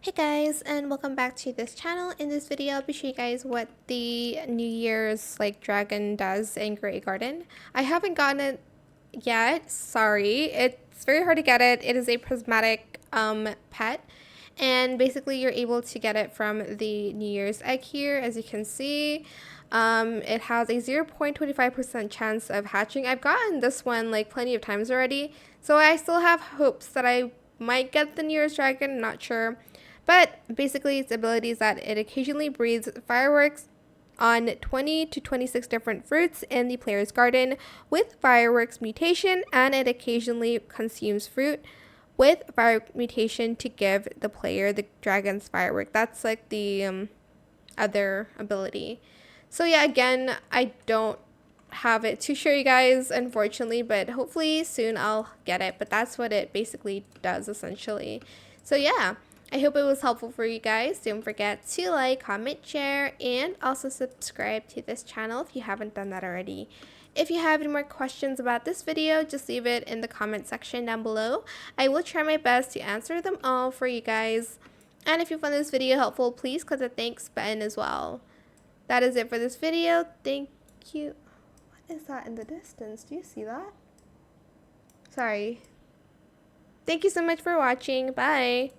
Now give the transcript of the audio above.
Hey guys, and welcome back to this channel. In this video, I'll be showing you guys what the New Year's dragon does in Great Garden. I haven't gotten it yet, sorry. It's very hard to get it. It is a prismatic pet, and basically you're able to get it from the New Year's egg here, as you can see. It has a 0.25% chance of hatching. I've gotten this one plenty of times already, so I still have hopes that I might get the New Year's dragon, not sure. But basically, its ability is that it occasionally breathes fireworks on 20 to 26 different fruits in the player's garden with fireworks mutation, and it occasionally consumes fruit with fire mutation to give the player the dragon's firework. That's like the other ability. So yeah, again, I don't have it to show you guys, unfortunately, but hopefully soon I'll get it. But that's what it basically does, essentially. So yeah, I hope it was helpful for you guys. Don't forget to like, comment, share, and also subscribe to this channel if you haven't done that already. If you have any more questions about this video, just leave it in the comment section down below. I will try my best to answer them all for you guys. And if you found this video helpful, please click the thanks button as well. That is it for this video. Thank you. What is that in the distance? Do you see that? Sorry. Thank you so much for watching. Bye.